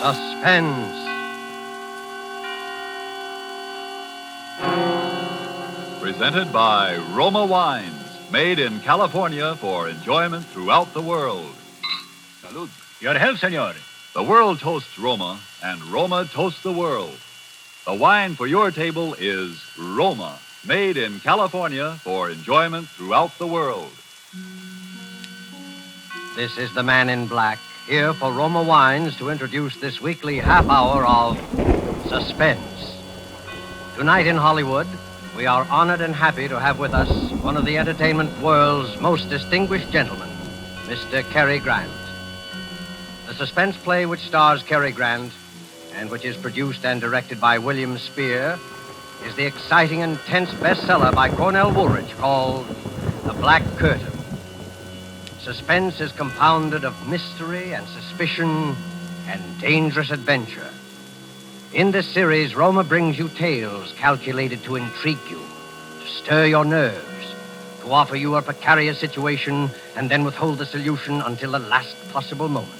Suspense. Presented by Roma Wines, made in California for enjoyment throughout the world. Salud. Your health, senor. The world toasts Roma, and Roma toasts the world. The wine for your table is Roma, made in California for enjoyment throughout the world. This is the man in black, here for Roma Wines to introduce this weekly half hour of Suspense. Tonight in Hollywood, we are honored and happy to have with us one of the entertainment world's most distinguished gentlemen, Mr. Cary Grant. The suspense play which stars Cary Grant and which is produced and directed by William Spier is the exciting and tense bestseller by Cornell Woolrich called The Black Curtain. Suspense is compounded of mystery and suspicion and dangerous adventure. In this series, Roma brings you tales calculated to intrigue you, to stir your nerves, to offer you a precarious situation and then withhold the solution until the last possible moment.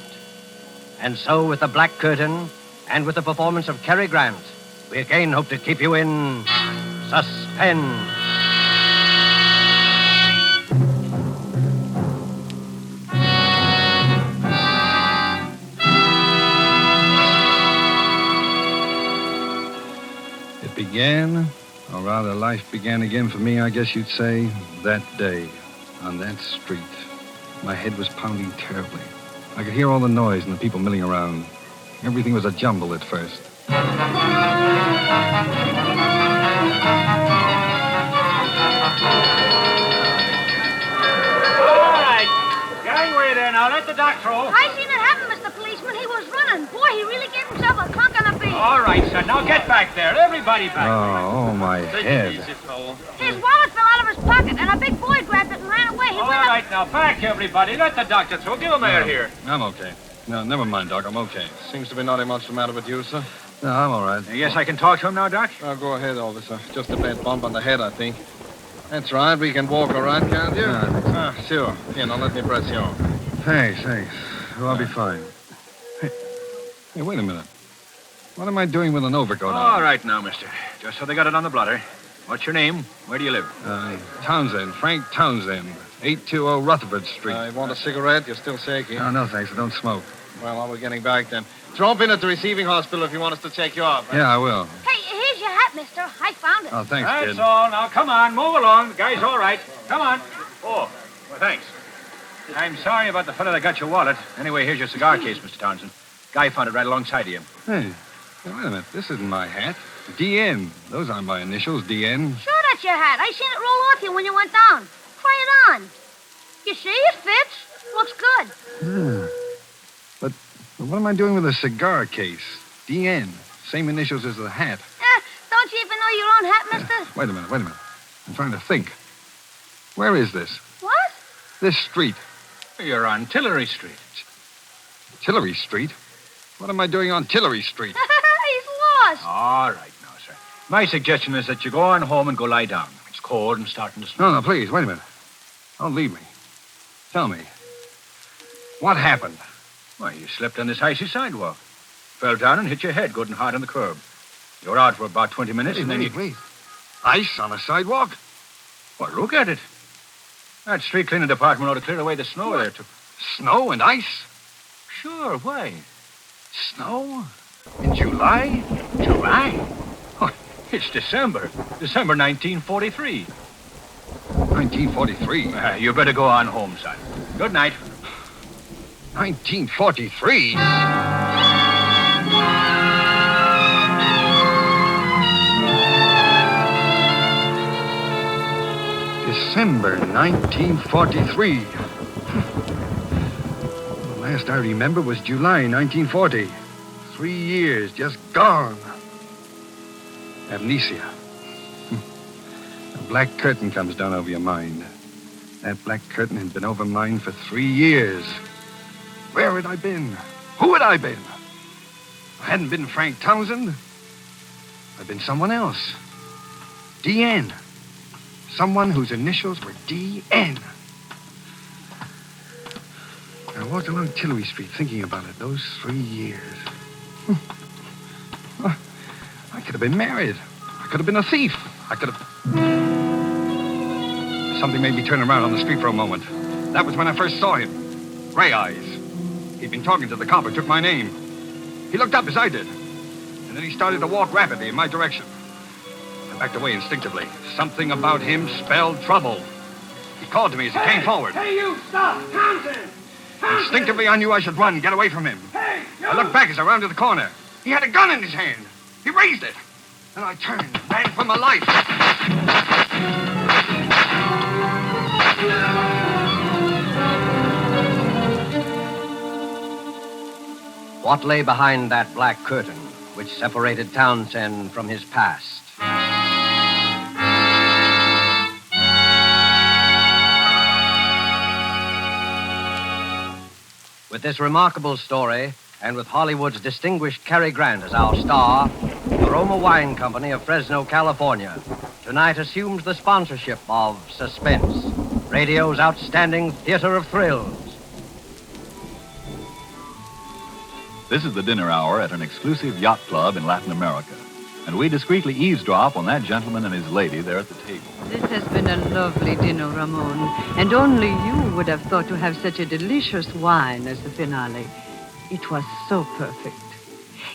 And so, with The Black Curtain and with the performance of Cary Grant, we again hope to keep you in suspense. It began, or rather life began again for me, I guess you'd say, that day, on that street. My head was pounding terribly. I could hear all the noise and the people milling around. Everything was a jumble at first. All right. Gangway there now. Let the doc throw. I seen it happen, Mr. Policeman. He was running. Boy, he really gave himself a clunk on the beat. All right, son. Now get back there. Everybody back. Oh, my head. Easy, fellow. His wallet fell out of his pocket, and a big boy grabbed it and ran away. He All went up... right, now back, everybody. Let the doctor through. Give him air here. I'm okay. No, never mind, Doc. I'm okay. Seems to be nothing much the matter with you, sir. No, I'm all right. Yes, I can talk to him now, Doc? Oh, go ahead, officer. Just a bad bump on the head, I think. That's right. We can walk all right, can't you? Yeah, sure. Here, now let me press you on. Thanks. Oh, I'll be fine. Hey, wait a minute. What am I doing with an overcoat on? All right now, mister. Just so they got it on the blotter. What's your name? Where do you live? Townsend. Frank Townsend. 820 Rutherford Street. You want a cigarette? You're still shaky. No, thanks. I don't smoke. Well, while we're getting back, then. Drop in at the receiving hospital if you want us to check you up. Yeah, I will. Hey, here's your hat, mister. I found it. Oh, thanks, kid. That's all. Now, come on. Move along. The guy's all right. Come on. Oh, well, thanks. I'm sorry about the fellow that got your wallet. Anyway, here's your cigar case, Mr. Townsend. Guy found it right alongside of you. Hey, wait a minute. This isn't my hat. DN. Those aren't my initials, DN. Sure, that's your hat. I seen it roll off you when you went down. Try it on. You see? It fits. Looks good. But what am I doing with a cigar case? DN. Same initials as the hat. Don't you even know your own hat, mister? Wait a minute. I'm trying to think. Where is this? What? This street. You're on Tillery Street. Tillery Street? What am I doing on Tillery Street? He's lost. All right now, sir. My suggestion is that you go on home and go lie down. It's cold and starting to snow. No, please, wait a minute. Don't leave me. Tell me. What happened? Why, you slipped on this icy sidewalk. Fell down and hit your head good and hard on the curb. You were out for about 20 minutes and then you... Wait. Ice on a sidewalk? Well, look at it. That street cleaning department ought to clear away the snow there, too. Snow and ice? Sure, why? Snow? In July? July? Oh, it's December. December 1943. 1943? You better go on home, son. Good night. 1943? December 1943. The last I remember was July 1940. 3 years just gone. Amnesia. A black curtain comes down over your mind. That black curtain had been over mine for 3 years. Where had I been? Who had I been? I hadn't been Frank Townsend. I'd been someone else. DN. Someone whose initials were DN. I walked along Tillery Street thinking about it those 3 years. I could have been married. I could have been a thief. I could have... Something made me turn around on the street for a moment. That was when I first saw him. Gray Eyes. He'd been talking to the cop who took my name. He looked up as I did. And then he started to walk rapidly in my direction. I backed away instinctively. Something about him spelled trouble. He called to me as he came forward. Hey, you, stop! Townsend! Instinctively, I knew I should run, get away from him. Hey, you! I looked back as I rounded the corner. He had a gun in his hand. He raised it. And I turned, ran for my life. What lay behind that black curtain which separated Townsend from his past? With this remarkable story, and with Hollywood's distinguished Cary Grant as our star, the Roma Wine Company of Fresno, California, tonight assumes the sponsorship of Suspense, radio's outstanding theater of thrills. This is the dinner hour at an exclusive yacht club in Latin America. And we discreetly eavesdrop on that gentleman and his lady there at the table. This has been a lovely dinner, Ramon. And only you would have thought to have such a delicious wine as the finale. It was so perfect.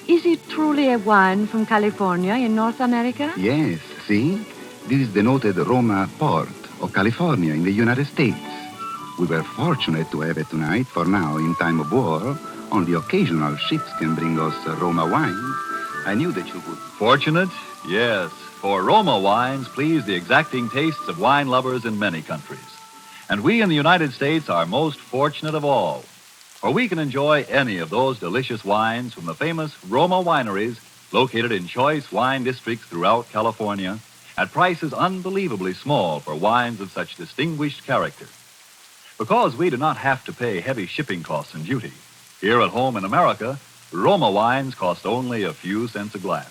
Is it truly a wine from California in North America? Yes, see? This is the noted Roma port of California in the United States. We were fortunate to have it tonight, for now, in time of war, only occasional ships can bring us Roma wine. I knew that you would. Fortunate? Yes, for Roma wines please the exacting tastes of wine lovers in many countries. And we in the United States are most fortunate of all, for we can enjoy any of those delicious wines from the famous Roma wineries located in choice wine districts throughout California at prices unbelievably small for wines of such distinguished character. Because we do not have to pay heavy shipping costs and duty, here at home in America, Roma wines cost only a few cents a glass.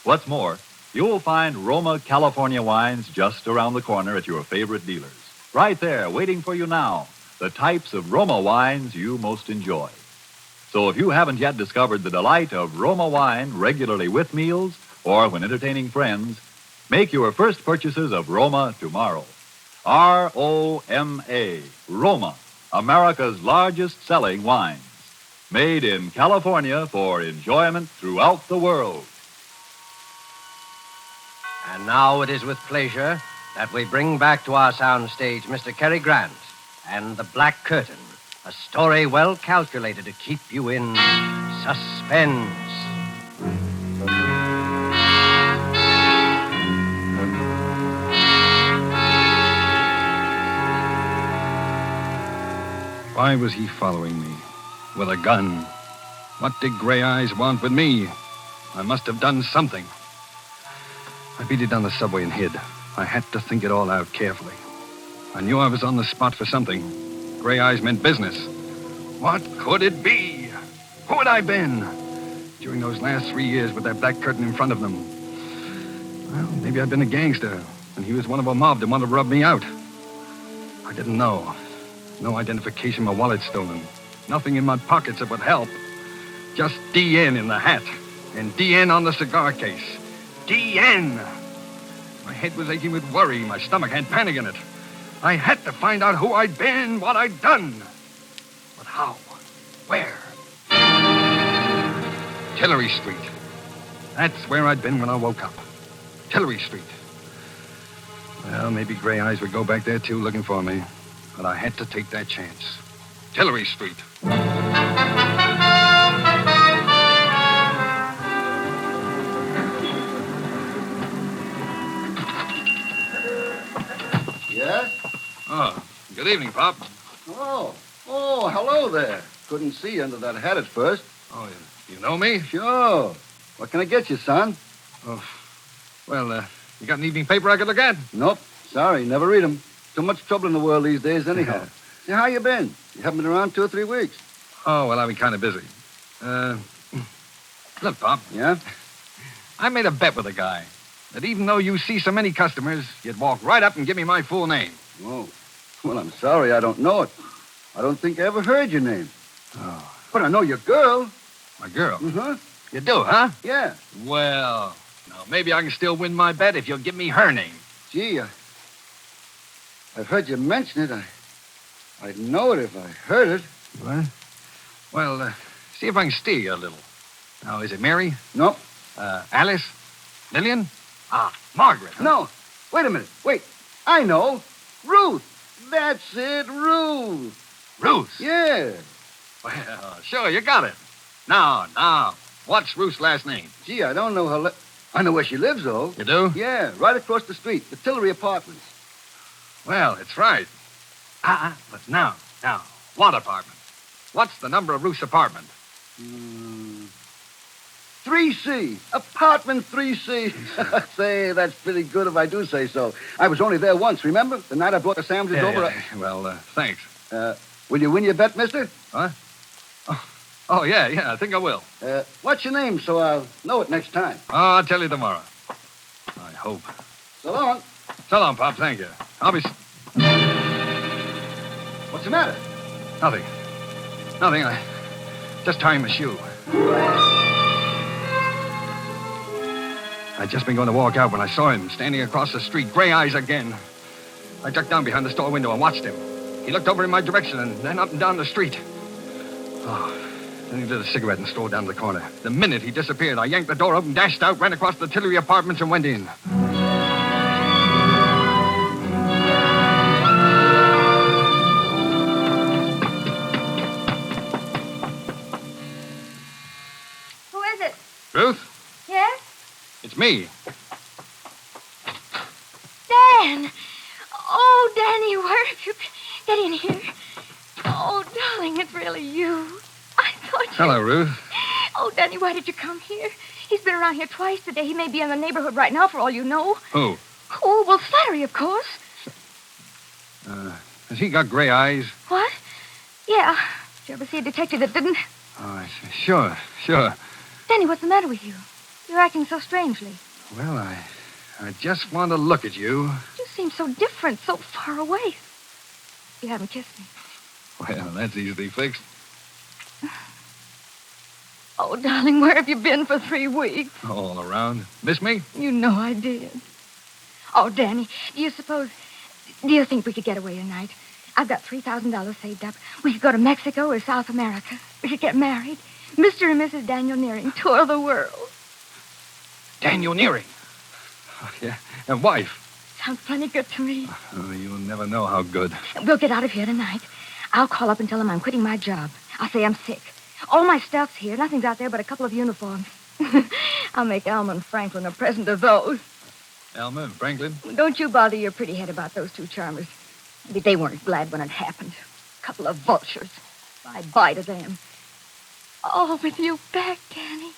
What's more, you'll find Roma California wines just around the corner at your favorite dealers. Right there, waiting for you now, the types of Roma wines you most enjoy. So if you haven't yet discovered the delight of Roma wine regularly with meals or when entertaining friends, make your first purchases of Roma tomorrow. R-O-M-A, Roma, America's largest selling wine. Made in California for enjoyment throughout the world. And now it is with pleasure that we bring back to our soundstage Mr. Cary Grant and The Black Curtain, a story well calculated to keep you in suspense. Why was he following me? With a gun. What did Gray Eyes want with me? I must have done something. I beat it down the subway and hid. I had to think it all out carefully. I knew I was on the spot for something. Gray Eyes meant business. What could it be? Who had I been? During those last 3 years with that black curtain in front of them. Well, maybe I'd been a gangster, and he was one of a mob that wanted to rub me out. I didn't know. No identification, my wallet stolen. Nothing in my pockets that would help. Just DN in the hat. And DN on the cigar case. DN! My head was aching with worry. My stomach had panic in it. I had to find out who I'd been, what I'd done. But how? Where? Tillery Street. That's where I'd been when I woke up. Tillery Street. Well, maybe Gray Eyes would go back there, too, looking for me. But I had to take that chance. Tillery Street. Yes? Oh, good evening, Pop. Oh, hello there. Couldn't see you under that hat at first. Oh, you know me? Sure. What can I get you, son? Oh, well, you got an evening paper I could look at? Nope. Sorry, never read 'em. Too much trouble in the world these days, anyhow. Say, how you been? You haven't been around 2 or 3 weeks. Oh, well, I've been kind of busy. Look, Pop. Yeah? I made a bet with a guy that even though you see so many customers, you'd walk right up and give me my full name. Oh. Well, I'm sorry, I don't know it. I don't think I ever heard your name. Oh. But I know your girl. My girl? Uh-huh. You do, huh? Yeah. Well, now maybe I can still win my bet if you'll give me her name. Gee, I've heard you mention it. I'd know it if I heard it. What? Well, see if I can steer you a little. Now, is it Mary? No. Alice? Lillian? Margaret. Huh? No. Wait a minute. Wait. I know. Ruth. That's it, Ruth. Ruth? Yeah. Well, sure, you got it. Now, what's Ruth's last name? Gee, I don't know her. I know where she lives, though. You do? Yeah, right across the street. The Tillery Apartments. Well, it's right. But now, what apartment? What's the number of Ruth's apartment? 3C. Apartment 3C. Say, that's pretty good if I do say so. I was only there once, remember? The night I brought the sandwiches over. Yeah. Well, thanks. Will you win your bet, mister? What? Oh, yeah, I think I will. What's your name so I'll know it next time? Oh, I'll tell you tomorrow. I hope. So long. So long, Pop. Thank you. I'll be... What's the matter? Nothing. I just tying my shoe. I'd just been going to walk out when I saw him standing across the street, gray eyes again. I ducked down behind the store window and watched him. He looked over in my direction and then up and down the street. Then he lit a cigarette and strolled down to the corner. The minute he disappeared, I yanked the door open, dashed out, ran across the Tillery Apartments, and went in. Who is it? Ruth, Yes? it's me. Dan! Oh, Danny, where have you been? Get in here. Oh, darling, it's really you. I thought you... Hello, Ruth. Oh, Danny, why did you come here? He's been around here twice today. He may be in the neighborhood right now, for all you know. Who? Oh, well, Slattery, of course. Has he got gray eyes? What? Yeah. Did you ever see a detective that didn't? Oh, I see. Sure. Danny, what's the matter with you? You're acting so strangely. Well, I just want to look at you. You seem so different, so far away. You haven't kissed me. Well, that's easily fixed. Oh, darling, where have you been for 3 weeks? All around. Miss me? You know I did. Oh, Danny, do you think we could get away tonight? I've got $3,000 saved up. We could go to Mexico or South America. We could get married. Mr. and Mrs. Daniel Nearing tour the world. Daniel Nearing? Oh, yeah. And wife? Sounds plenty good to me. Oh, you'll never know how good. We'll get out of here tonight. I'll call up and tell them I'm quitting my job. I'll say I'm sick. All my stuff's here. Nothing's out there but a couple of uniforms. I'll make Alma and Franklin a present of those. Alma and Franklin? Don't you bother your pretty head about those 2 charmers. Maybe they weren't glad when it happened. A couple of vultures. Bye-bye to them. Oh, with you back, Danny.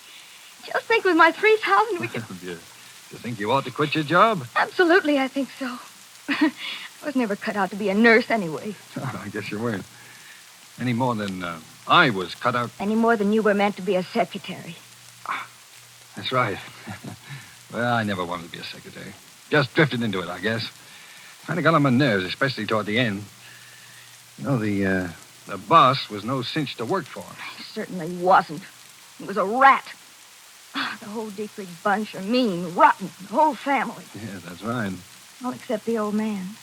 Just think with my 3,000 we could... Do you think you ought to quit your job? Absolutely, I think so. I was never cut out to be a nurse anyway. Oh, I guess you weren't. Any more than I was cut out. Any more than you were meant to be a secretary. That's right. Well, I never wanted to be a secretary. Just drifted into it, I guess. Kind of got on my nerves, especially toward the end. You know, the boss was no cinch to work for. He certainly wasn't. He was a rat. The whole Dietrich bunch are mean, rotten, the whole family. Yeah, that's right. All except the old man.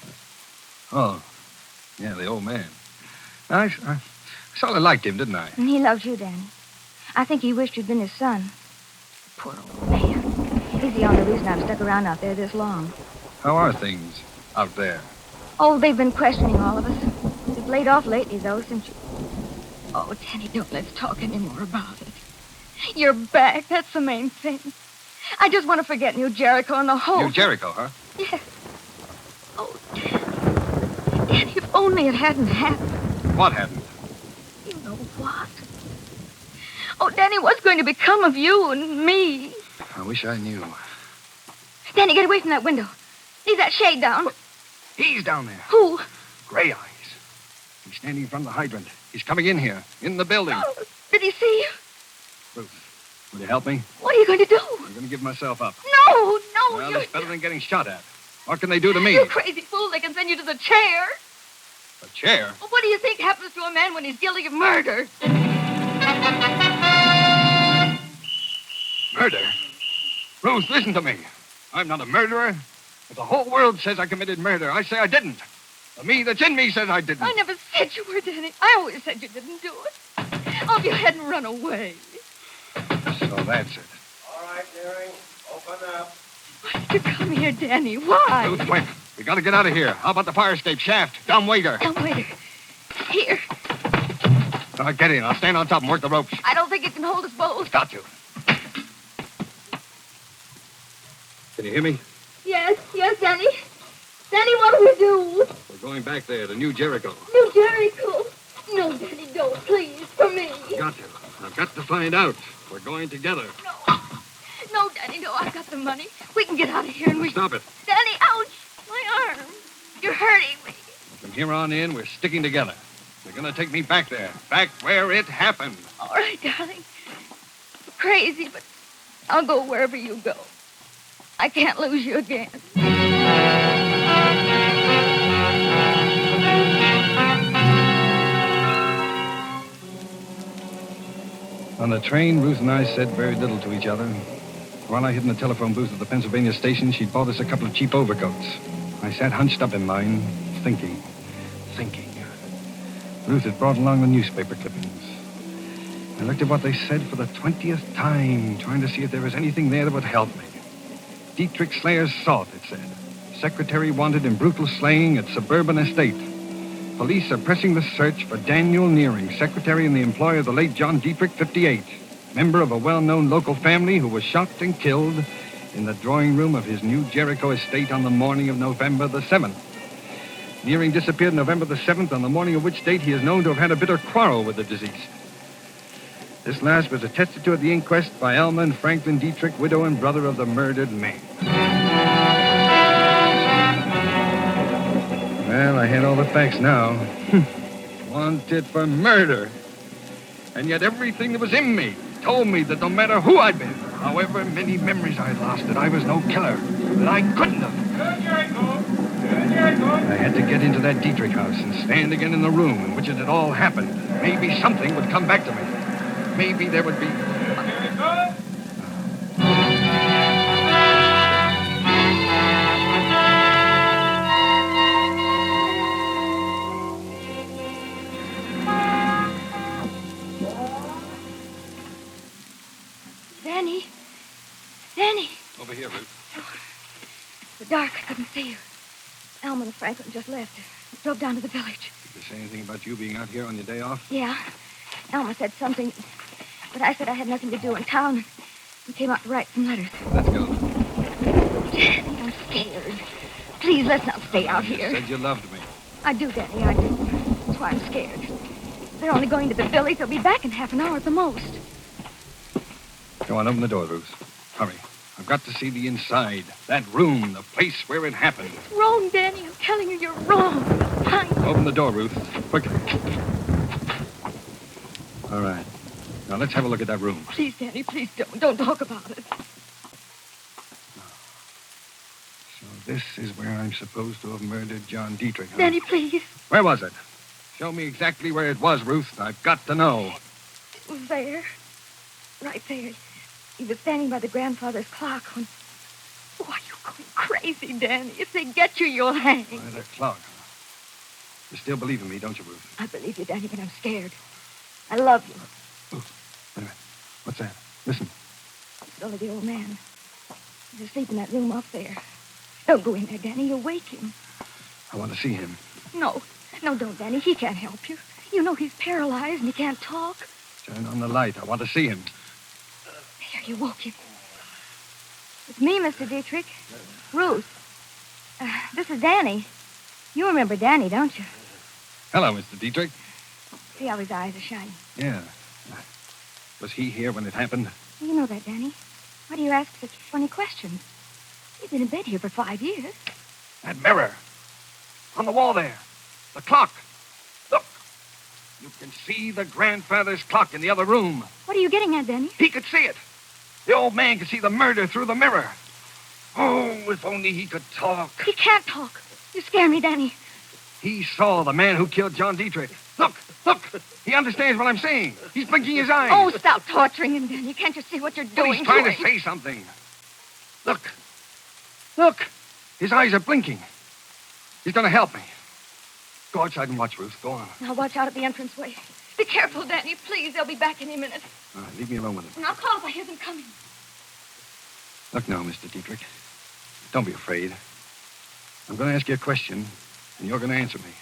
Oh, yeah, the old man. I sort of liked him, didn't I? And he loves you, Danny. I think he wished you'd been his son. Poor old man. He's the only reason I've stuck around out there this long. How are things out there? Oh, they've been questioning all of us. We've laid off lately, though, since you... Oh, Danny, don't let's talk any more about it. You're back. That's the main thing. I just want to forget New Jericho and the whole... New Jericho, huh? Yes. Oh, Danny. Danny, if only it hadn't happened. What happened? You know what? Oh, Danny, what's going to become of you and me? I wish I knew. Danny, get away from that window. Leave that shade down. He's down there. Who? Gray eyes. He's standing in front of the hydrant. He's coming in here, in the building. Oh, did he see you? Ruth, will you help me? What are you going to do? I'm going to give myself up. No, Well, that's better than getting shot at. What can they do to me? You crazy fool. They can send you to the chair. A chair? Well, what do you think happens to a man when he's guilty of murder? Murder? Ruth, listen to me. I'm not a murderer. But the whole world says I committed murder. I say I didn't. The me that's in me says I didn't. I never said you were, Danny. I always said you didn't do it. Oh, if you hadn't run away. So that's it. All right, Deering. Open up. Why did you come here, Danny? Why? Ruth, wait. We gotta get out of here. How about the fire escape shaft? Dumb waiter. Now, waiter. Here. All right, get in. I'll stand on top and work the ropes. I don't think it can hold us both. Got to. Can you hear me? Yes, Danny. Danny, what do we do? We're going back there to New Jericho. New Jericho. No, Danny, don't, please, for me. Got to. I've got to find out. We're going together. No, Danny, no, I've got the money. We can get out of here and we... Stop it. Danny, ouch! My arm. You're hurting me. From here on in, we're sticking together. You're going to take me back there. Back where it happened. All right, darling. Crazy, but I'll go wherever you go. I can't lose you again. On the train, Ruth and I said very little to each other. While I hid in the telephone booth at the Pennsylvania station, she'd bought us a couple of cheap overcoats. I sat hunched up in mine, thinking. Ruth had brought along the newspaper clippings. I looked at what they said for the 20th time, trying to see if there was anything there that would help me. Dietrich Slayer's sought, it said. Secretary wanted in brutal slaying at suburban estate. Police are pressing the search for Daniel Nearing, secretary in the employ of the late John Dietrich, 58, member of a well-known local family who was shot and killed in the drawing room of his New Jericho estate on the morning of November the 7th. Nearing disappeared November the 7th, on the morning of which date he is known to have had a bitter quarrel with the deceased. This last was attested to at the inquest by Alma and Franklin Dietrich, widow and brother of the murdered man. Well, I had all the facts now. Wanted for murder. And yet everything that was in me told me that no matter who I'd been, however many memories I'd lost, that I was no killer, that I couldn't have. I had to get into that Dietrich house and stand again in the room in which it had all happened. Maybe something would come back to me. Maybe there would be... Danny. Over here, Ruth. The dark, I couldn't see you. Alma and Franklin just left. Drove down to the village. Did they say anything about you being out here on your day off? Yeah. Alma said something, but I said I had nothing to do in town. We came out to write some letters. Let's go. Danny, I'm scared. Please, let's not stay out You here. said you loved me. I do, Danny, I do. That's why I'm scared. They're only going to the village. They'll be back in half an hour at the most. Go on, open the door, Ruth. Hurry. I've got to see the inside. That room, the place where it happened. It's wrong, Danny. I'm telling you, you're wrong. Open the door, Ruth. Quickly. All right. Now, let's have a look at that room. Please, Danny, please don't. Don't talk about it. So this is where I'm supposed to have murdered John Dietrich, huh? Danny, please. Where was it? Show me exactly where it was, Ruth. I've got to know. It was there. Right there. He was standing by the grandfather's clock when... Why, you're going crazy, Danny. If they get you, you'll hang. By the clock, huh? You still believe in me, don't you, Ruth? I believe you, Danny, but I'm scared. I love you. Oh, wait a minute. What's that? Listen. It's only the old man. He's asleep in that room up there. Don't go in there, Danny. You'll wake him. I want to see him. No, don't, Danny. He can't help you. You know he's paralyzed and he can't talk. Turn on the light. I want to see him. There, you woke him. It's me, Mr. Dietrich. Ruth. This is Danny. You remember Danny, don't you? Hello, Mr. Dietrich. See how his eyes are shining. Yeah. Was he here when it happened? You know that, Danny. Why do you ask such funny questions? He's been in bed here for 5 years. That mirror. On the wall there. The clock. Look. You can see the grandfather's clock in the other room. What are you getting at, Danny? He could see it. The old man could see the murder through the mirror. Oh, if only he could talk. He can't talk. You scare me, Danny. He saw the man who killed John Dietrich. Look. He understands what I'm saying. He's blinking his eyes. Oh, stop torturing him, Danny. Can't you see what you're But doing? he's trying to to him? say something. Look. Look. His eyes are blinking. He's going to help me. Go outside and watch, Ruth. Go on. Now watch out at the entranceway. Be careful, Danny. Please, they'll be back any minute. All right, leave me alone with him. And I'll call if I hear them coming. Look now, Mr. Dietrich. Don't be afraid. I'm going to ask you a question, and you're going to answer me.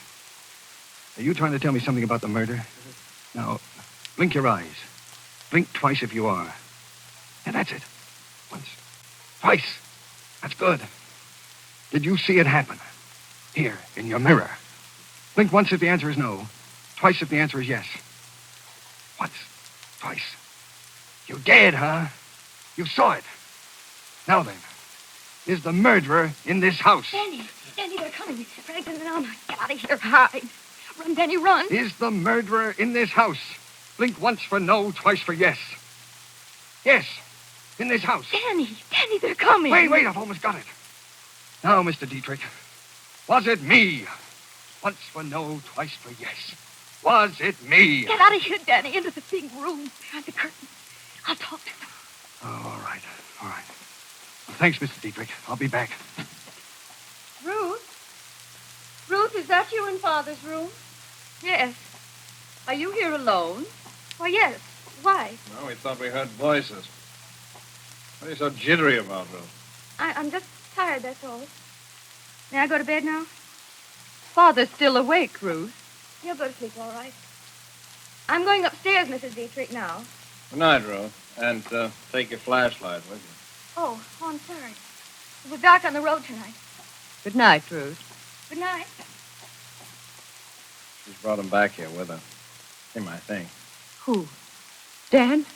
Are you trying to tell me something about the murder? Now, blink your eyes. Blink twice if you are. Yeah, that's it. Once. Twice. That's good. Did you see it happen? Here, in your mirror. Blink once if the answer is no. Twice if the answer is yes. Once. Twice. You did, huh? You saw it. Now then, is the murderer in this house? Danny, they're coming. Franklin and Alma, get out of here. Hide. Run, Danny, run. Is the murderer in this house? Blink once for no, twice for yes. Yes, in this house. Danny, they're coming. Wait, I've almost got it. Now, Mr. Dietrich, was it me? Once for no, twice for yes. Was it me? Get out of here, Danny, into the big room behind the curtain. I'll talk to them. Oh, all right. Well, thanks, Mr. Dietrich. I'll be back. Ruth, is that you in Father's room? Yes. Are you here alone? Why, yes. Why? Well, we thought we heard voices. What are you so jittery about, Ruth? I'm just tired, that's all. May I go to bed now? Father's still awake, Ruth. He'll go to sleep, all right. I'm going upstairs, Mrs. Dietrich, now. Good night, Ruth. And take your flashlight with you. Oh, I'm sorry. It was dark on the road tonight. Good night, Ruth. Good night. She's brought him back here with her. Him, I think. Who? Dan?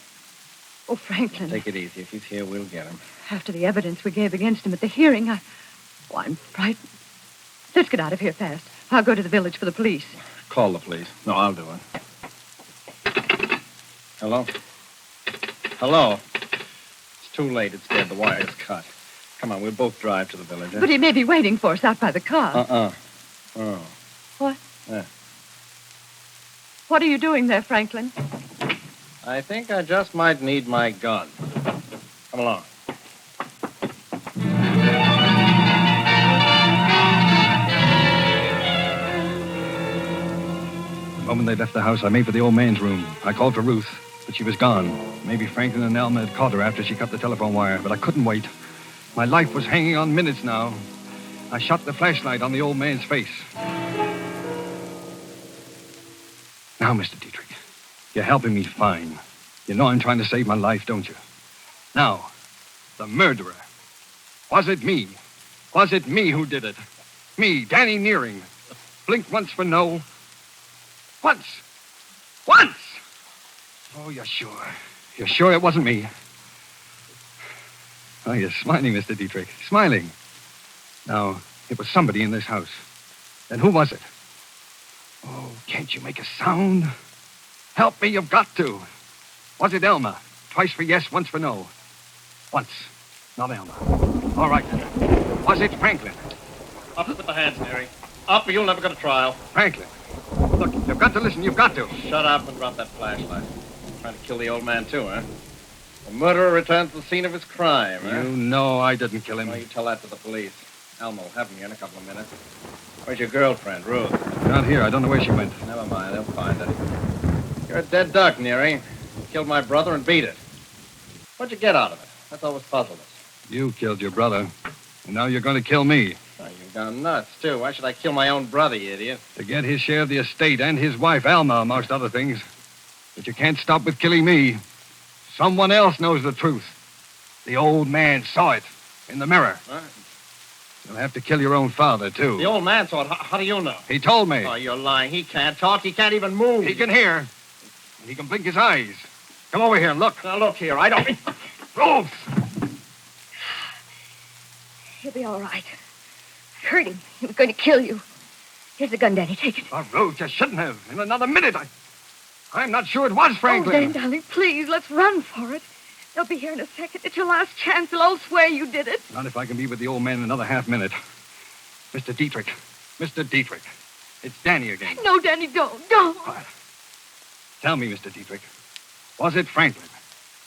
Oh, Franklin. Take it easy. If he's here, we'll get him. After the evidence we gave against him at the hearing, I'm frightened. Let's get out of here fast. I'll go to the village for the police. Call the police. No, I'll do it. Hello? Hello? It's too late. It's dead. The wire's cut. Come on, we'll both drive to the village. But he may be waiting for us out by the car. Oh. What? Yeah. What are you doing there, Franklin? I think I just might need my gun. Come along. The moment they left the house, I made for the old man's room. I called for Ruth, but she was gone. Maybe Franklin and Alma had caught her after she cut the telephone wire, but I couldn't wait. My life was hanging on minutes now. I shot the flashlight on the old man's face. Now, Mr. Dietrich, you're helping me fine. You know I'm trying to save my life, don't you? Now, the murderer. Was it me? Was it me who did it? Me, Danny Nearing. Blink once for no. Once! Oh, you're sure? You're sure it wasn't me? Oh, you're smiling, Mr. Dietrich. Smiling. Now, it was somebody in this house. Then who was it? Oh, can't you make a sound? Help me, you've got to. Was it Elma? Twice for yes, once for no. Once. Not Elma. All right, then. Was it Franklin? Up with the hands, Mary. Up, or you'll never go to trial. Franklin. Look, you've got to listen. You've got to. Shut up and drop that flashlight. Trying to kill the old man, too, huh? The murderer returned to the scene of his crime, huh? You know I didn't kill him. Well, you tell that to the police. Alma will have him here in a couple of minutes. Where's your girlfriend, Ruth? Not here. I don't know where she went. Never mind. They'll find her. You're a dead duck, Neary. Killed my brother and beat it. What'd you get out of it? That's always puzzled us. You killed your brother, and now you're going to kill me. Oh, you've gone nuts, too. Why should I kill my own brother, you idiot? To get his share of the estate and his wife, Alma, amongst other things. But you can't stop with killing me. Someone else knows the truth. The old man saw it in the mirror. What? You'll have to kill your own father, too. The old man saw it. How do you know? He told me. Oh, you're lying. He can't talk. He can't even move. He can hear. And he can blink his eyes. Come over here and look. Now, look here. I don't... Ruth! He'll be all right. I heard him. He was going to kill you. Here's the gun, Danny. Take it. Oh, Ruth, you shouldn't have. In another minute, I'm not sure it was Franklin. Oh, Dan, darling, please, let's run for it. They'll be here in a second. It's your last chance. They'll all swear you did it. Not if I can be with the old man in another half minute. Mr. Dietrich. Mr. Dietrich. It's Danny again. No, Danny, don't. Quiet. Tell me, Mr. Dietrich, was it Franklin?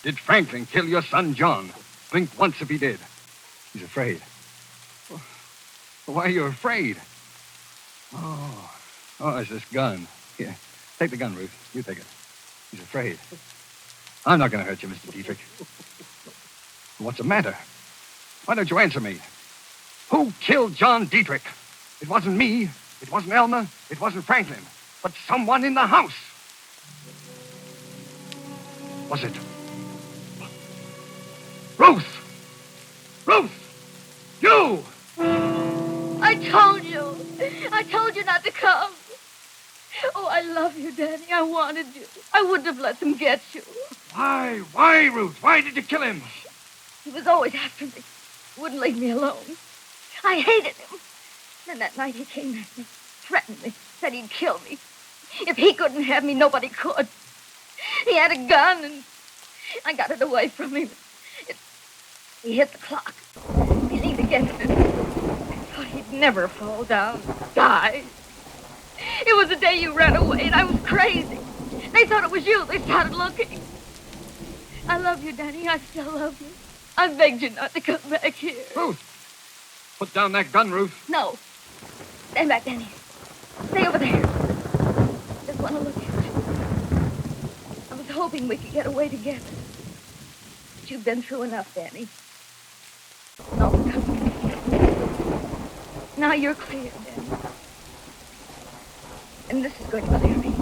Did Franklin kill your son, John? Blink once if he did. He's afraid. Why are you afraid? Oh, it's this gun. Here, take the gun, Ruth. You take it. He's afraid. I'm not going to hurt you, Mr. Dietrich. What's the matter? Why don't you answer me? Who killed John Dietrich? It wasn't me. It wasn't Elmer. It wasn't Franklin. But someone in the house. Was it? Ruth! Ruth! You! I told you. I told you not to come. Oh, I love you, Danny. I wanted you. I wouldn't have let them get you. Why? Why, Ruth? Why did you kill him? He was always after me. Wouldn't leave me alone. I hated him. Then that night he came at me, threatened me, said he'd kill me. If he couldn't have me, nobody could. He had a gun, and I got it away from him. He hit the clock. He leaned against it. I thought he'd never fall down, die. It was the day you ran away, and I was crazy. They thought it was you. They started looking. I love you, Danny. I still love you. I begged you not to come back here. Ruth! Put down that gun, Ruth. No. Stand back, Danny. Stay over there. Just want to look at you. I was hoping we could get away together. But you've been through enough, Danny. No, come. Now you're clear, Danny. And this is going to clear me.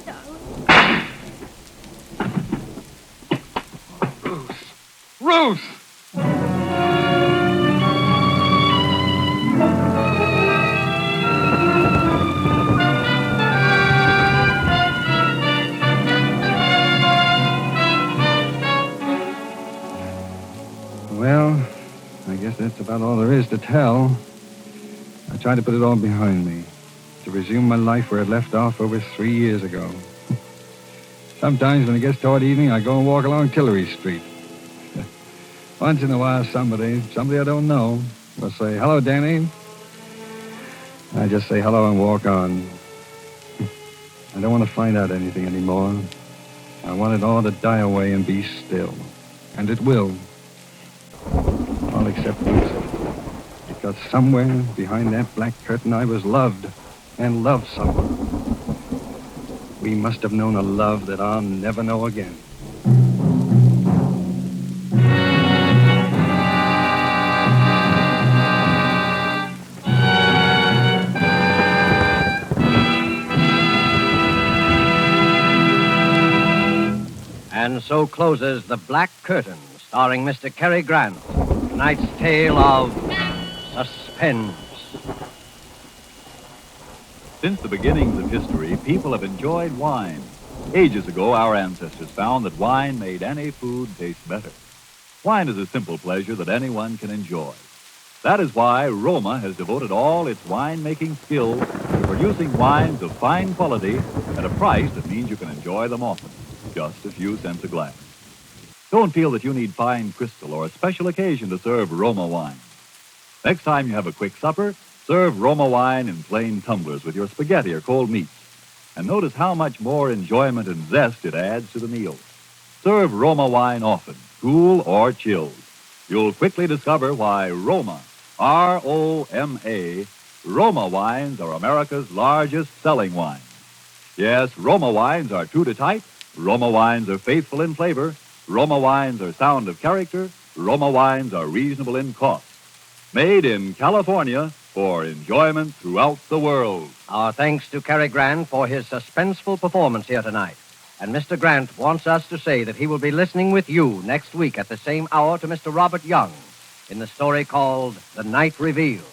Darling. Ruth! Well, I guess that's about all there is to tell. I tried to put it all behind me, to resume my life where it left off over 3 years ago. Sometimes when it gets toward evening, I go and walk along Tillery Street. Once in a while, somebody I don't know, will say, "Hello, Danny." I just say hello and walk on. I don't want to find out anything anymore. I want it all to die away and be still. And it will. All except Ruth. Because somewhere behind that black curtain I was loved and loved someone. We must have known a love that I'll never know again. And so closes The Black Curtain, starring Mr. Cary Grant. Tonight's tale of Suspense. Since the beginnings of history, people have enjoyed wine. Ages ago, our ancestors found that wine made any food taste better. Wine is a simple pleasure that anyone can enjoy. That is why Roma has devoted all its wine-making skills to producing wines of fine quality at a price that means you can enjoy them often. Just a few cents a glass. Don't feel that you need fine crystal or a special occasion to serve Roma wine. Next time you have a quick supper, serve Roma wine in plain tumblers with your spaghetti or cold meats. And notice how much more enjoyment and zest it adds to the meal. Serve Roma wine often, cool or chilled. You'll quickly discover why Roma, R-O-M-A, Roma wines are America's largest selling wine. Yes, Roma wines are true to type. Roma wines are faithful in flavor. Roma wines are sound of character. Roma wines are reasonable in cost. Made in California for enjoyment throughout the world. Our thanks to Cary Grant for his suspenseful performance here tonight. And Mr. Grant wants us to say that he will be listening with you next week at the same hour to Mr. Robert Young in the story called The Night Reveals.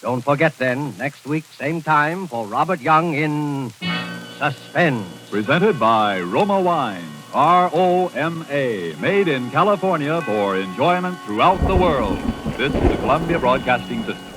Don't forget then, next week, same time, for Robert Young in Suspense. Presented by Roma Wines, R-O-M-A, made in California for enjoyment throughout the world. This is the Columbia Broadcasting System.